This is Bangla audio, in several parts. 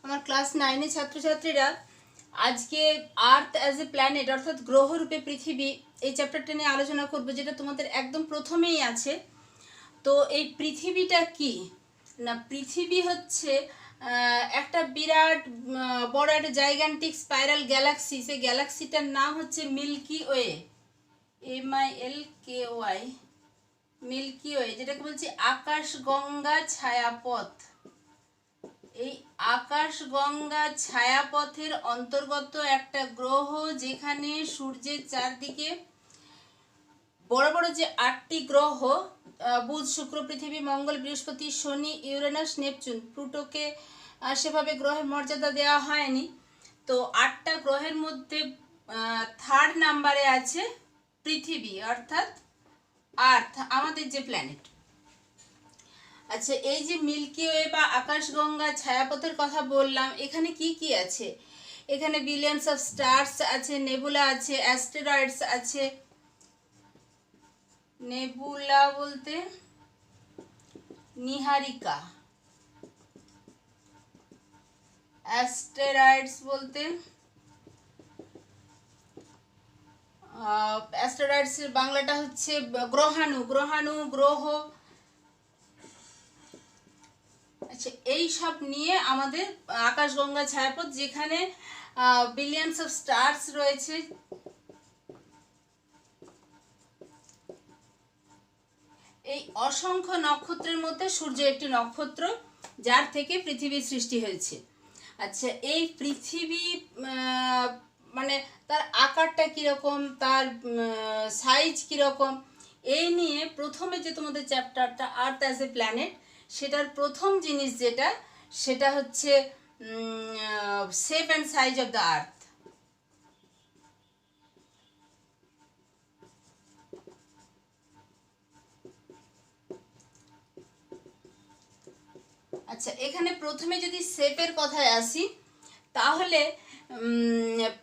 আমার ক্লাস 9 ছাত্রছাত্রীরা আজকে আর্থ অ্যাজ এ প্ল্যানেট অর্থাৎ গ্রহরূপে পৃথিবী এই চ্যাপ্টারটা নিয়ে আলোচনা করব, যেটা তোমাদের একদম প্রথমেই আছে। তো এই পৃথিবীটা কি না, পৃথিবী হচ্ছে একটা বিরাট বড় একটা জাইগান্টিক স্পাইরাল গ্যালাক্সি। সেই গ্যালাক্সিটার নাম হচ্ছে Milky Way, MILKY, Milky Way, যেটাকে বলছি আকাশ গঙ্গা ছায়াপথ। এই আকাশ গঙ্গা ছায়াপথের অন্তর্গত একটা গ্রহ, যেখানে সূর্যের চারদিকে বড় বড় যে 8টি গ্রহ, বুধ, শুক্র, পৃথিবী, মঙ্গল, বৃহস্পতি, শনি, ইউরেনাস, নেপচুন, প্লুটোকে সেভাবে গ্রহের মর্যাদা দেওয়া হয়নি। তো 8টা গ্রহের মধ্যে 3rd নাম্বারে আছে পৃথিবী অর্থাৎ আর্থ, আমাদের যে প্ল্যানেট। আচ্ছা, এই যে মিল্কি ওয়ে বা আকাশগঙ্গা ছায়াপথের কথা বললাম, এখানে কি কি আছে? এখানে বিলিয়নস অফ স্টারস আছে, নেবুলা আছে, অ্যাস্টেরয়েডস আছে। নেবুলা বলতে নীহারিকা, অ্যাস্টেরয়েডস বলতে অ্যাস্টেরয়েডসের বাংলাটা হচ্ছে গ্রহাণু, গ্রহ। আচ্ছা, এই সব নিয়ে আমাদের আকাশগঙ্গা ছায়াপথ, যেখানে বিলিয়নস অফ স্টারস রয়েছে। এই অসংখ্য নক্ষত্রের মধ্যে সূর্য একটি নক্ষত্র, যার থেকে পৃথিবীর সৃষ্টি হয়েছে। আচ্ছা, এই পৃথিবী মানে তার আকারটা কীরকম, তার সাইজ কীরকম, এই নিয়ে প্রথমে যে তোমাদের চ্যাপ্টারটা আর্থ অ্যাজ এ প্ল্যানেট, সেটার প্রথম জিনিস যেটা, সেটা হচ্ছে shape and size of the earth. আচ্ছা, এখানে প্রথমে যদি শেপের কথায় আসি, তাহলে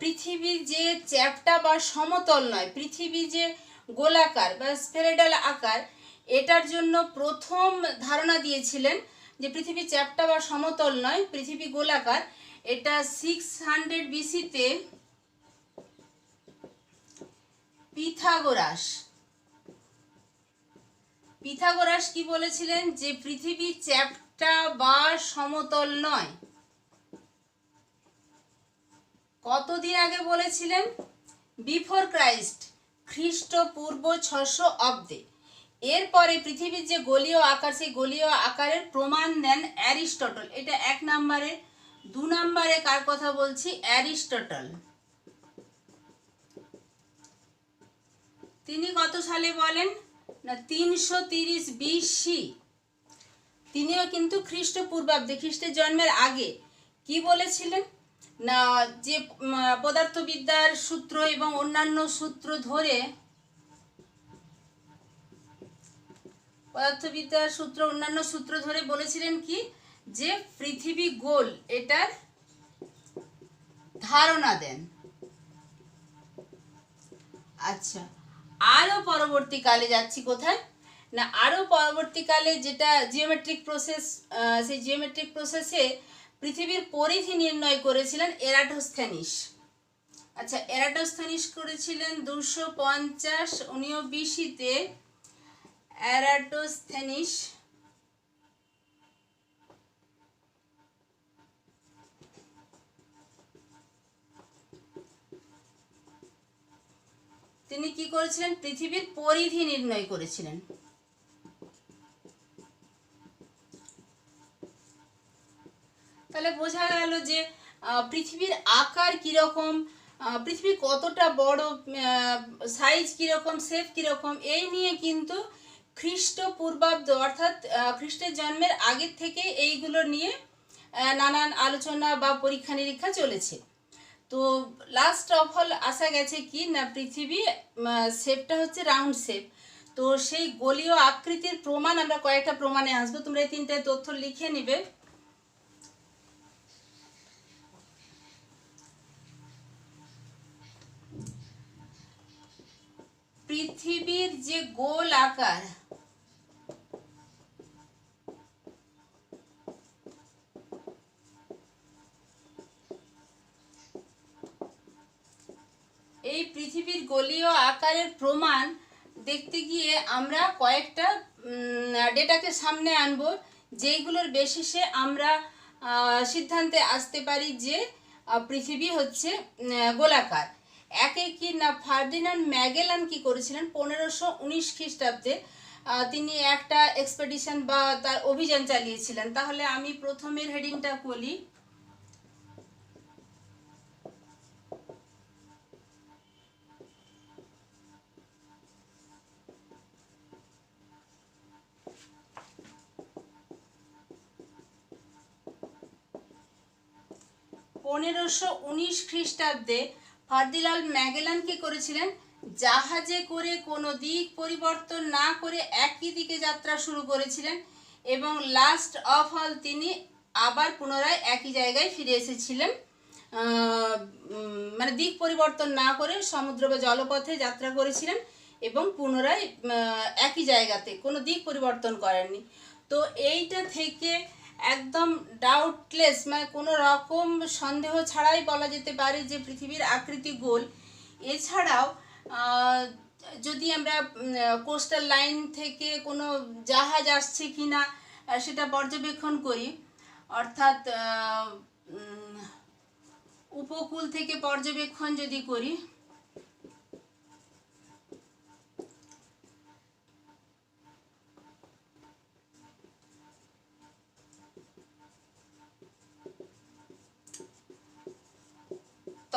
পৃথিবী যে চ্যাপ্টা বা সমতল নয়, পৃথিবী যে গোলাকার বা স্ফেরিডাল আকার, এটার জন্য প্রথম ধারণা দিয়েছিলেন যে পৃথিবী চ্যাপ্টা বা সমতল নয়, পৃথিবী গোলাকার। এটা 600 BC-তে পিথাগোরাস কি বলেছিলেন, যে পৃথিবী চ্যাপ্টা বা সমতল নয়। কতদিন আগে বলেছিলেন? বিফোর ক্রাইস্ট, খ্রিস্টপূর্ব 600 অব্দে। এরপরে পৃথিবীর যে গোলীয় আকার, সেই গোলীয় আকারের প্রমাণ দেন অ্যারিস্টটল। এটা 1 নম্বরে। 2 নম্বরে কার কথা বলছি? অ্যারিস্টটল। তিনি কত সালে বলেন না, 330 BC। তিনিও কিন্তু খ্রিস্টপূর্বাব্দে, খ্রিস্টের জন্মের আগে কি বলেছিলেন না, যে পদার্থবিদ্যার সূত্র এবং অন্যান্য সূত্র ধরে, বলেছিলেন কি, যে পৃথিবী গোল, এটার ধারণা দেন। আচ্ছা, আরো পরবর্তীকালে যাচ্ছি কোথায় না, আরো পরবর্তীকালে যেটা জিওমেট্রিক প্রসেস, সেই জিওমেট্রিক প্রসেসে পৃথিবীর পরিধি নির্ণয় করেছিলেন এরাটোস্থেনিস। আচ্ছা, এরাটোস্থেনিস করেছিলেন 250 BC-তে। এরাটোস্থেনিস তিনি কি করেছিলেন? পৃথিবীর পরিধি নির্ণয় করেছিলেন। তাহলে বোঝা গেল যে পৃথিবীর আকার কিরকম, পৃথিবী কতটা বড়, সাইজ কিরকম, শেপ কিরকম, এই নিয়ে কিন্তু খ্রিস্টপূর্বাব্দ অর্থাৎ খ্রিস্টের জন্মের আগের থেকে এইগুলো নিয়ে নানান আলোচনা বা পরীক্ষা নিরীক্ষা চলেছে। তো লাস্ট অফ অল আসা গেছে কি না, পৃথিবী শেপটা হচ্ছে রাউন্ড শেপ। তো সেই গোলীয় আকৃতির প্রমাণ আমরা কয়েকটা প্রমাণে আসবো, তোমরা এই 3টে তথ্য লিখে নিবে। পৃথিবীর যে গোল আকার, এই পৃথিবীর গোলীয় আকারের প্রমাণ দেখতে গিয়ে আমরা কয়েকটা ডেটাকে সামনে আনব, যেইগুলোর বেসিসে আমরা সিদ্ধান্তে আসতে পারি যে পৃথিবী হচ্ছে গোলাকার। একে কি না, ফার্ডিনান্ড ম্যাগেলান কি করেছিলেন 1519 খ্রিস্টাব্দে তিনি একটা এক্সপেডিশন বা তার অভিযান চালিয়েছিলেন। তাহলে আমি প্রথমের হেডিংটা বলি, পনেরোশো 19 খ্রিস্টাব্দে ফার্দিনান্ড ম্যাগেলান কি করেছিলেন, জাহাজে করে কোনো দিক পরিবর্তন না করে একই দিকে যাত্রা শুরু করেছিলেন এবং লাস্ট অফ অল তিনি আবার পুনরায় একই জায়গায় ফিরে এসেছিলেন। মানে দিক পরিবর্তন না করে সমুদ্র বা জলপথে যাত্রা করেছিলেন এবং পুনরায় একই জায়গাতে কোনো দিক পরিবর্তন করেননি। তো এইটা থেকে একদম ডাউটলেস, মানে কোনো রকম সন্দেহ ছাড়াই বলা যেতে পারে যে পৃথিবীর আকৃতি গোল। এছাড়াও যদি আমরা কোস্টাল লাইন থেকে কোনো জাহাজ আসছে কি না সেটা পর্যবেক্ষণ করি, অর্থাৎ উপকূল থেকে পর্যবেক্ষণ যদি করি,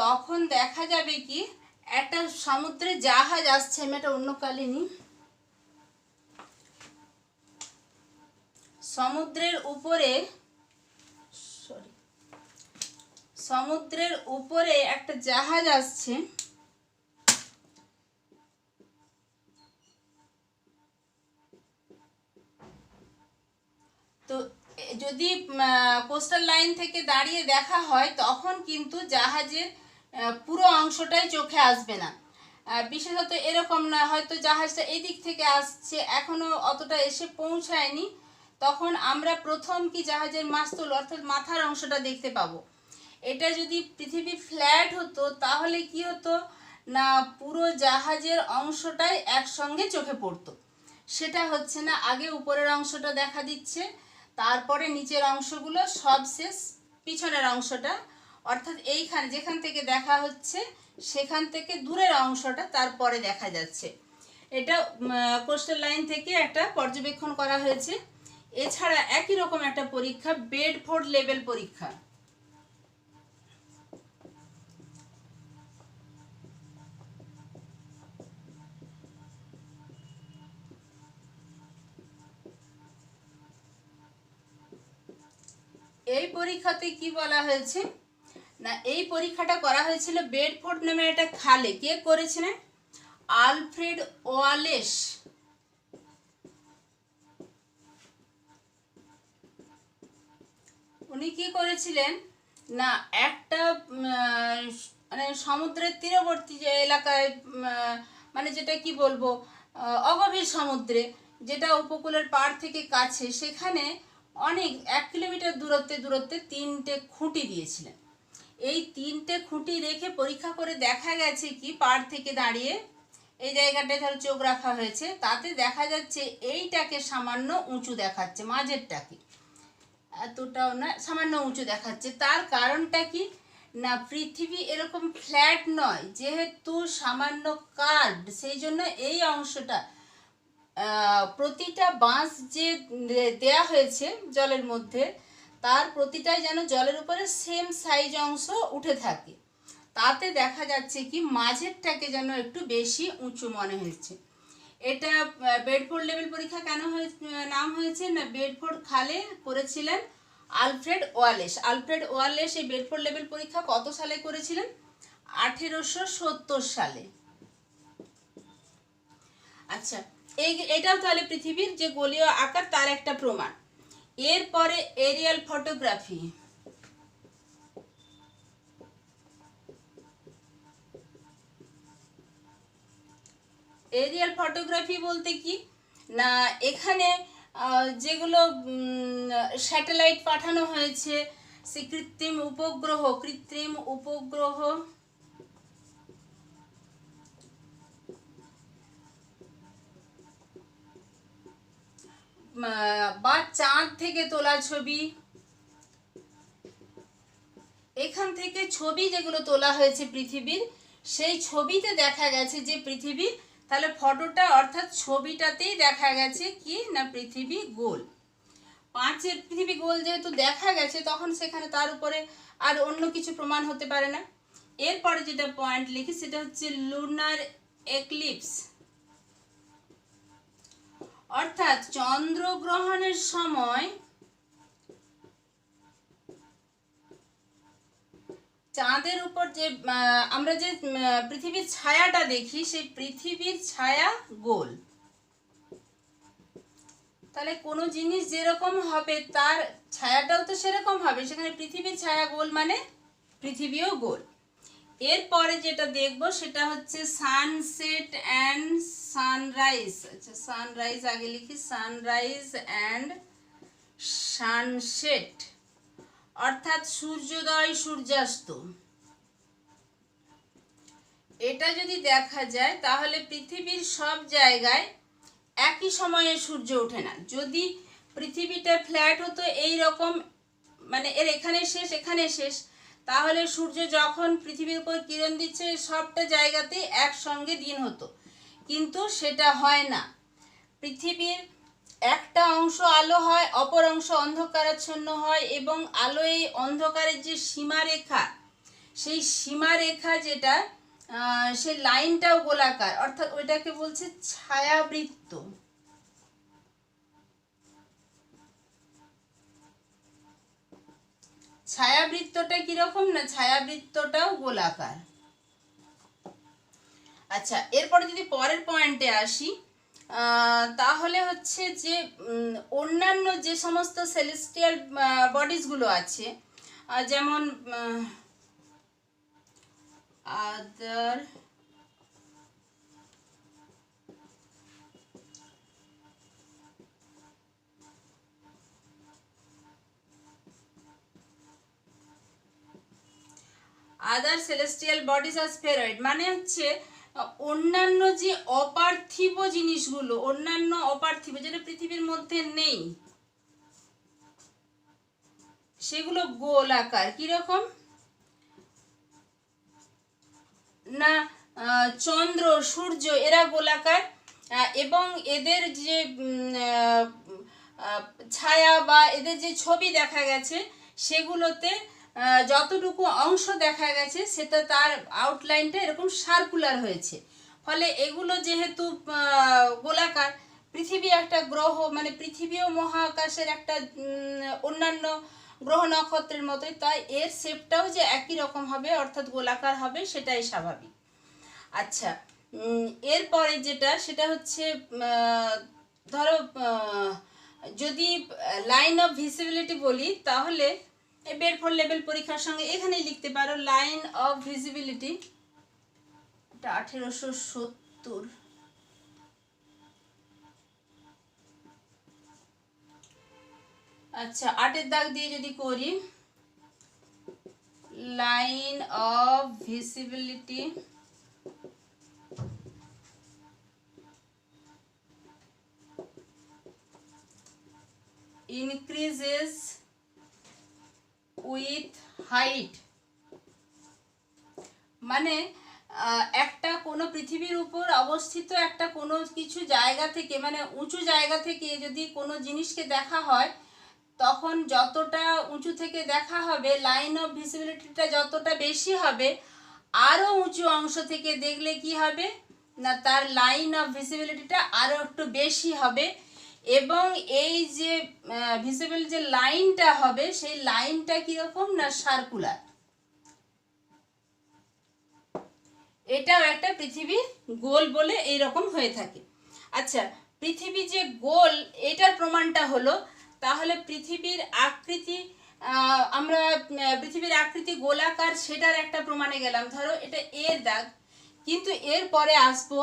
তখন দেখা যাবে কি একটা সমুদ্রে জাহাজ আসছে। আমি একটা অন্য কালিনী, সমুদ্রের উপরে একটা জাহাজ আসছে। তো যদি কোস্টাল লাইন থেকে দাঁড়িয়ে দেখা হয় তখন কিন্তু জাহাজের পুরো অংশটাই চোখে আসবে না। বিশেষত এরকম নয়, হয়তো জাহাজটা এই দিক থেকে আসছে, এখনো অতটা এসে পৌঁছায়নি, তখন আমরা প্রথম কি জাহাজের মাস্তুল অর্থাৎ মাথার অংশটা দেখতে পাবো। এটা যদি পৃথিবী ফ্ল্যাট হতো তাহলে কি হতো না, পুরো জাহাজের অংশটাই একসঙ্গে চোখে পড়তো। সেটা হচ্ছে না, আগে উপরের অংশটা দেখা দিচ্ছে, তারপরে নিচের অংশগুলো, সবশেষ পিছনের অংশটা, অর্থাৎ এইখানে যেখান থেকে দেখা হচ্ছে সেখান থেকে দূরের অংশটা তারপরে দেখা যাচ্ছে। এটা কোস্টাল লাইন থেকে একটা পর্যবেক্ষণ করা হয়েছে। এছাড়া একই রকম একটা পরীক্ষা, বেডফোর্ড লেভেল পরীক্ষা, এই পরীক্ষাতে কি বলা হয়েছে না, এই পরীক্ষাটা করা হয়েছিল বেডফোর্ড নামে একটা খালে। কে করেছিলেন? Alfred Wallace. উনি কি করেছিলেন না, একটা মানে সমুদ্রের তীরবর্তী যে এলাকায়, মানে যেটা কি বলবো, অগভীর সমুদ্রে, যেটা উপকূলের পাড় থেকে কাছে, সেখানে অনেক 1 কিলোমিটার দূরত্বে 3টে খুঁটি দিয়েছিলেন। এই 3টে খুঁটি রেখে পরীক্ষা করে দেখা গেছে কি, পাড় থেকে দাঁড়িয়ে এই জায়গাটায় ধরো চোখ রাখা হয়েছে, তাতে দেখা যাচ্ছে এইটাকে সামান্য উঁচু দেখাচ্ছে, মাঝেরটাকে এতটাও না, সামান্য উঁচু দেখাচ্ছে। তার কারণটা কি না, পৃথিবী এরকম ফ্ল্যাট নয়, যেহেতু সামান্য কার্ভড, সেই জন্য এই অংশটা প্রতিটা বাঁশ যে দেয়া হয়েছে জলের মধ্যে, তার প্রতিটাই যেন জলের উপরে সেম সাইজ অংশ উঠে থাকে। তাতে দেখা যাচ্ছে কি মাঝেরটাকে যেন একটু বেশি উঁচু মনে হয়েছে। এটা বেডফোর্ড লেভেল পরীক্ষা কেন নাম হয়েছে না, বেডফোর্ড খালে করেছিলেন আলফ্রেড ওয়ালেস। আলফ্রেড ওয়ালেস এই বেডফোর্ড লেভেল পরীক্ষা কত সালে করেছিলেন? 1870 সালে। আচ্ছা, এটাও তাহলে পৃথিবীর যে গোলীয় আকার তার একটা প্রমাণ। এরপরে এরিয়াল ফটোগ্রাফি। এরিয়াল ফটোগ্রাফি বলতে কি না, এখানে যেগুলো স্যাটেলাইট পাঠানো হয়েছে, সে কৃত্রিম উপগ্রহ বা চাঁদ থেকে তোলা ছবি, এখান থেকে ছবি যেগুলো তোলা হয়েছে পৃথিবীর, সেই ছবিতে দেখা গেছে যে পৃথিবী, তাহলে ফটোটা অর্থাৎ ছবিটাতেই দেখা গেছে কি না পৃথিবী গোল। 5 পৃথিবী গোল যেহেতু দেখা গেছে, তখন সেখানে তার উপরে আর অন্য কিছু প্রমাণ হতে পারে না। এরপরে যেটা পয়েন্ট লিখি সেটা হচ্ছে লুনার এক্লিপস, অর্থাৎ চন্দ্রগ্রহণের সময় চাঁদের উপর যে আমরা যে পৃথিবীর ছায়াটা দেখি, সেই পৃথিবীর ছায়া গোল। তাহলে কোনো জিনিস যেরকম হবে তার ছায়াটাও তো সেরকম হবে, সেখানে পৃথিবীর ছায়া গোল মানে পৃথিবীও গোল। এরপরে যেটা দেখব সেটা হচ্ছে সানসেট অ্যান্ড সানরাইজ। আচ্ছা, সানরাইজ আগে লিখি, সানরাইজ অ্যান্ড সানসেট, অর্থাৎ সূর্যোদয় সূর্যাস্ত। এটা যদি দেখা যায় তাহলে পৃথিবীর সব জায়গায় একই সময়ে সূর্য ওঠে না। যদি পৃথিবীটা ফ্ল্যাট হতো এই রকম, মানে এর এখানে শেষ এখানে শেষ, তাহলে সূর্য যখন পৃথিবীর উপর কিরণ দিচ্ছে সবটা জায়গাতেই একসঙ্গে দিন হতো, কিন্তু সেটা হয় না। পৃথিবীর একটা অংশ আলো হয়, অপর অংশ অন্ধকারাচ্ছন্ন হয়, এবং আলো এই অন্ধকারের যে সীমারেখা, সেই সীমারেখা যেটা সেই লাইনটাও গোলাকার, অর্থাৎ ওইটাকে বলছে ছায়াবৃত্ত। ছায়াবৃত্তটা কিরকম না, ছায়াবৃত্তটাও গোলাকার। আচ্ছা, এরপরে যদি পরের পয়েন্টে আসি, তাহলে হচ্ছে যে অন্যান্য যে সমস্ত সেলেস্টিয়াল বডিজগুলো আছে, যেমন আদার সেলেস্টিয়াল বডিজ আর স্ফেরয়েড, মানে হচ্ছে অন্যান্য যে অপার্থিব জিনিসগুলো, অন্যান্য অপার্থিব যেটা পৃথিবীর মধ্যে নেই, সেগুলো গোলাকার। কিরকম না, চন্দ্র সূর্য এরা গোলাকার, এবং এদের যে ছায়া বা এদের যে ছবি দেখা গেছে সেগুলোতে যতটুকু অংশ দেখা গেছে সেটা তার আউটলাইনটা এরকম সার্কুলার হয়েছে। ফলে এগুলো যেহেতু গোলাকার, পৃথিবী একটা গ্রহ, মানে পৃথিবীও মহাকাশের একটা অন্যান্য গ্রহ নক্ষত্রের মতোই, তাই এর শেপটাও যে একই রকম হবে অর্থাৎ গোলাকার হবে, সেটাই স্বাভাবিক। আচ্ছা, এরপরে যেটা সেটা হচ্ছে ধরো যদি লাইন অফ ভিজিবিলিটি বলি, তাহলে বেডফোর্ড লেভেল পরীক্ষার সঙ্গে এখানেই লিখতে পারো লাইন অফ ভিজিবিলিটি, এটা 1870। আচ্ছা, 8-এর দাগ দিয়ে যদি করি, line of visibility increases with height, মানে একটা কোনো পৃথিবীর উপর অবস্থিত একটা কোনো কিছু জায়গা থেকে, মানে উঁচু জায়গা থেকে যদি কোনো জিনিসকে দেখা হয়, তখন যতটা উঁচু থেকে দেখা হবে লাইন অফ ভিজিবিলিটিটা যতটা বেশি হবে, আরও উঁচু অংশ থেকে দেখলে কি হবে না তার লাইন অফ ভিজিবিলিটিটা আরও একটু বেশি হবে, এবং এই যে ভিজিবল যে লাইনটা হবে সেই লাইনটা কিরকম না সার্কুলার। এটাও একটা পৃথিবী গোল বলে এইরকম হয়ে থাকে। আচ্ছা, পৃথিবী যে গোল এটার প্রমাণটা হলো, তাহলে পৃথিবীর আকৃতি, আমরা পৃথিবীর আকৃতি গোলাকার সেটার একটা প্রমাণে গেলাম। ধরো এটা এর দাগ, কিন্তু এর পরে আসবো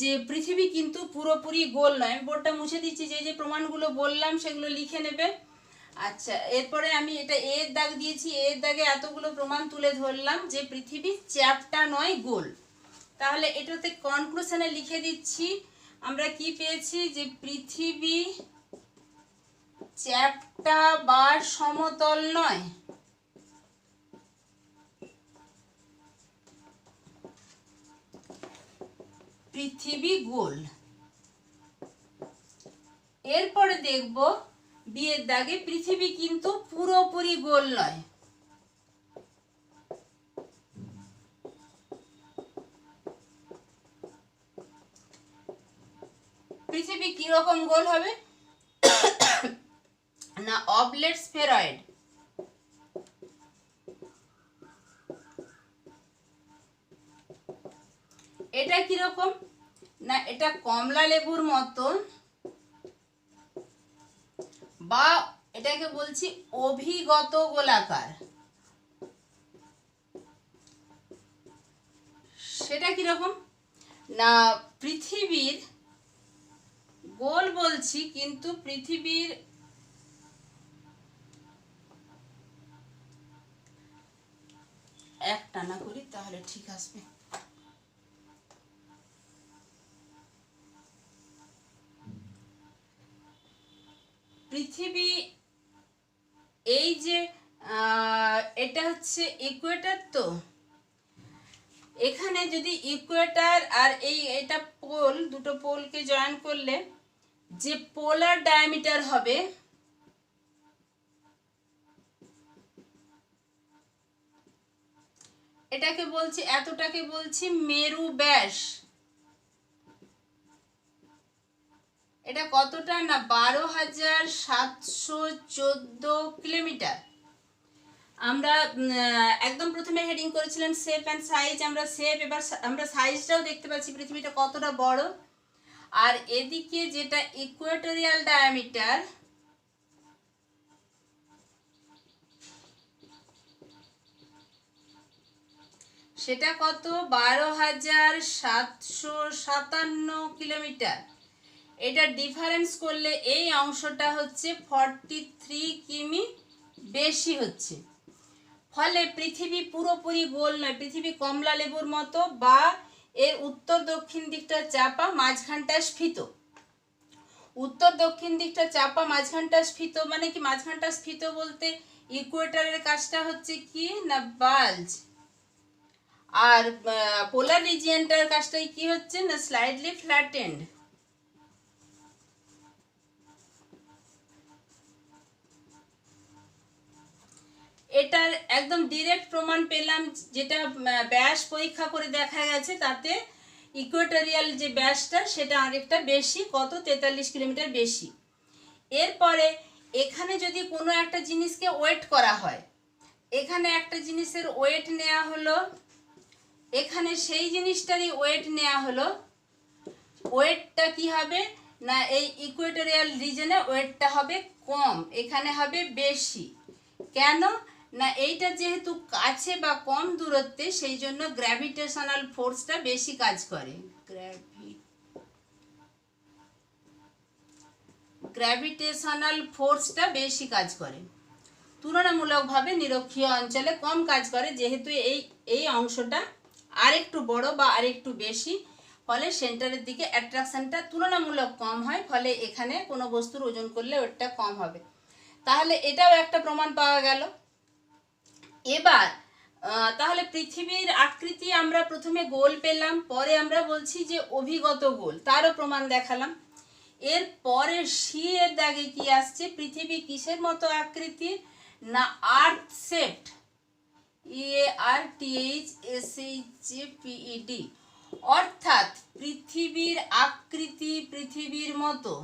যে পৃথিবী কিন্তু পুরোপুরি গোল নয়। আমি বোর্ডটা মুছে দিচ্ছি, যে যে প্রমাণগুলো বললাম সেগুলো লিখে নেবে। আচ্ছা, এরপরে আমি এটা এর দাগ দিয়েছি, এর দাগে এতগুলো প্রমাণ তুলে ধরলাম যে পৃথিবী চ্যাপ্টা নয় গোল। তাহলে এটাতে কনক্লুশনে লিখে দিচ্ছি, আমরা কি পেয়েছি যে পৃথিবী চ্যাপ্টা বা সমতল নয়। পৃথিবী গোল। এরপরে দেখব বিয়ের দাগে পৃথিবী কিন্তু পুরোপুরি গোল নয়। পৃথিবী কিরকম গোল হবে? না অবলেট স্ফেরয়েড। এটা কিরকম? না এটা কমলা লেবুর মতন, বা এটাকে বলছি অভিগত গোলাকার। সেটা কিরকম? না পৃথিবীর গোল বলছি, কিন্তু পৃথিবীর এক টানা করি তাহলে ঠিক আসবে। পৃথিবী এই যে এটা হচ্ছে ইকুয়েটর, তো এখানে যদি ইকুয়েটর আর এটা পোল, দুটো পোলকে জয়েন করলে যে পোলার ডায়ামিটার হবে এটাকে বলছি, এতটাকে বলছি মেরু ব্যাস। এটা কতটা? না 12,714 কিলোমিটার। আমরা একদম প্রথমে হেডিং করেছিলাম শেপ অ্যান্ড সাইজ। আমরা শেপ, এবার আমরা সাইজটাও দেখতে পাচ্ছি পৃথিবীটা কতটা বড়। আর এদিকে যেটা ইকুয়েটোরিয়াল ডায়ামিটার, সেটা কত? 12,757 কিলোমিটার। এটা ডিফারেন্স করলে এই অংশটা হচ্ছে 43 কিমি বেশি হচ্ছে। ফলে পৃথিবী পুরোপুরি গোল নয়, পৃথিবী কমলা লেবুর মতো, বা এর উত্তর দক্ষিণ দিকটা চাপা, মাঝখানটা স্ফীত। উত্তর দক্ষিণ দিকটা চাপা, মাঝখানটা স্ফীত। মানে কি মাঝখানটা স্ফীত বলতে ইকুয়েটরের কাজটা হচ্ছে কি না বাল্জ, আর পোলার রিজিয়নটার কাজটাই কি হচ্ছে না স্লাইডলি ফ্ল্যাটেন্ড। এটার একদম ডিরেক্ট প্রমাণ পেলাম, যেটা ব্যাস পরীক্ষা করে দেখা গেছে, তাতে ইকুয়েটোরিয়াল যে ব্যাসটা সেটা অনেকটা বেশি, কত? 43 কিলোমিটার বেশি। এরপরে এখানে যদি কোনো একটা জিনিসকে ওয়েট করা হয়, এখানে একটা জিনিসের ওয়েট নেওয়া হলো, এখানে সেই জিনিসটারই ওয়েট নেওয়া হলো, ওয়েটটা কি হবে না এই ইকুয়েটোরিয়াল রিজনে ওয়েটটা হবে কম, এখানে হবে বেশি। কেন না এইটা যেহেতু কাছে বা কম দূরত্বে, সেই জন্য গ্র্যাভিটেশনাল ফোর্সটা বেশি কাজ করে। গ্র্যাভিটেশনাল ফোর্সটা বেশি কাজ করে, তুলনামূলকভাবে নিরক্ষীয় অঞ্চলে কম কাজ করে, যেহেতু এই অংশটা আরেকটু বড় বা আরেকটু বেশি, ফলে সেন্টারের দিকে অ্যাট্রাকশনটা তুলনামূলক কম হয়, ফলে এখানে কোনো বস্তুর ওজন করলে ওটা কম হবে। তাহলে এটাও একটা প্রমাণ পাওয়া গেল। এবার তাহলে পৃথিবীর আকৃতি আমরা প্রথমে গোল পেলাম, পরে আমরা বলছি যে অভিগত গোল, তারও প্রমাণ দেখালাম। এর পরে সি এর দাগে কি আসছে? পৃথিবী কিসের মতো আকৃতির? না আর্থ শেপড, EARTHSHAPED, অর্থাৎ পৃথিবীর আকৃতি পৃথিবীর মতো।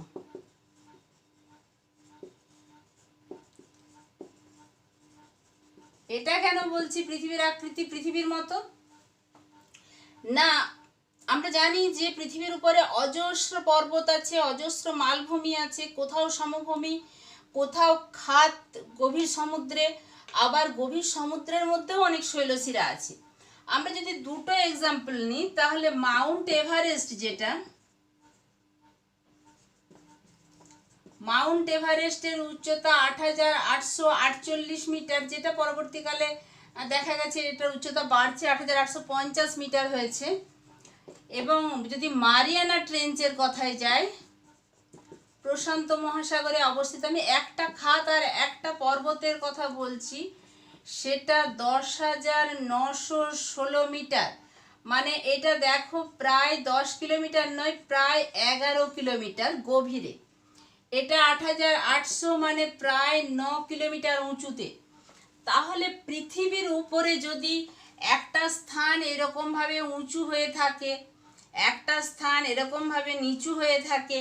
এটা কেন বলছি পৃথিবীর আকৃতি পৃথিবীর মতো? না আমরা জানি যে পৃথিবীর উপরে অজস্র পর্বত আছে, অজস্র মালভূমি আছে, কোথাও সমভূমি, কোথাও খাত গভীর সমুদ্রে, আবার গভীর সমুদ্রের মধ্যেও অনেক শৈলশিরা আছে। আমরা যদি দুটো এক্সাম্পল নিই, তাহলে মাউন্ট এভারেস্ট, যেটা মাউন্ট এভারেস্টের উচ্চতা 8,848 মিটার, যেটা পরবর্তীকালে দেখা গেছে এটার উচ্চতা বাড়ছে, 8,850 মিটার হয়েছে। এবং যদি মারিয়ানা ট্রেঞ্চের কথায় যায়, প্রশান্ত মহাসাগরে অবস্থিত। আমি একটা খাত আর একটা পর্বতের কথা বলছি, সেটা 10,916 মিটার। মানে এটা দেখো প্রায় 10 কিলোমিটার নয়, প্রায় 11 কিলোমিটার গভীরে। এটা 8,800 মানে প্রায় 9 কিলোমিটার উঁচুতে। তাহলে পৃথিবীর উপরে যদি একটা স্থান এরকমভাবে উঁচু হয়ে থাকে, একটা স্থান এরকমভাবে নিচু হয়ে থাকে,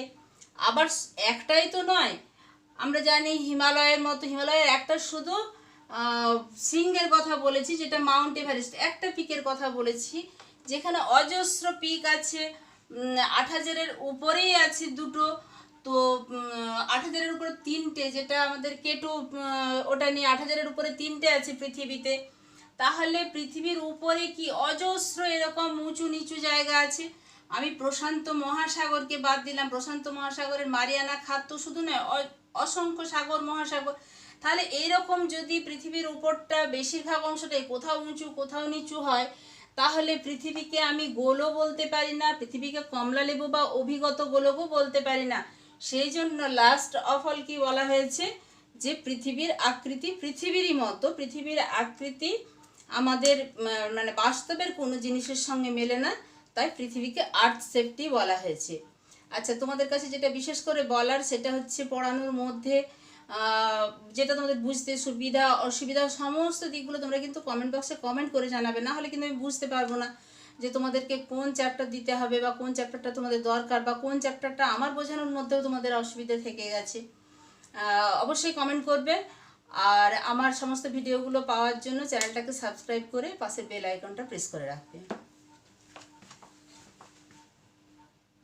আবার একটাই তো নয়, আমরা জানি হিমালয়ের মতো, হিমালয়ের একটা শুধু শৃঙ্গের কথা বলেছি যেটা মাউন্ট এভারেস্ট, একটা পিকের কথা বলেছি, যেখানে অজস্র পিক আছে। 8,000-এর উপরেই আছে দুটো, তো 8,000-এর উপরে 3টে, যেটা আমাদের কেটু, ওটা নিয়ে 8,000-এর উপরে 3টে আছে পৃথিবীতে। তাহলে পৃথিবীর উপরে কি অজস্র এরকম উঁচু নিচু জায়গা আছে। আমি প্রশান্ত মহাসাগরকে বাদ দিলাম, প্রশান্ত মহাসাগরের মারিয়ানা খাত তো শুধু নয়, অসংখ্য সাগর মহাসাগর। তাহলে এইরকম যদি পৃথিবীর উপরটা বেশিরভাগ অংশটাই কোথাও উঁচু কোথাও নিচু হয়, তাহলে পৃথিবীকে আমি গোলও বলতে পারি না, পৃথিবীকে কমলালেবু বা অভিগত গোলকও বলতে পারি না। সেই জন্য লাস্ট অফ অল কি বলা হয়েছে, যে পৃথিবীর আকৃতি পৃথিবীরই মতো, পৃথিবীর আকৃতি আমাদের মানে বাস্তবের কোনো জিনিসের সঙ্গে মেলে না, তাই পৃথিবীকে আর্থ সেফটি বলা হয়েছে। আচ্ছা, তোমাদের কাছে যেটা বিশেষ করে বলার, সেটা হচ্ছে পড়ানোর মধ্যে যেটা তোমাদের বুঝতে সুবিধা অসুবিধা সমস্ত দিকগুলো তোমরা কিন্তু কমেন্ট বক্সে কমেন্ট করে জানাবে, না হলে কিন্তু আমি বুঝতে পারবো না যে তোমাদেরকে কোন চ্যাপ্টার দিতে হবে বা কোন চ্যাপ্টারটা তোমাদের দরকার, বা কোন চ্যাপ্টারটা আমার বোঝানোর মধ্যেও তোমাদের অসুবিধা থেকে গেছে। অবশ্যই কমেন্ট করবে। আর আমার সমস্ত ভিডিওগুলো পাওয়ার জন্য চ্যানেলটাকে সাবস্ক্রাইব করে পাশের বেল আইকনটা প্রেস করে রাখবে।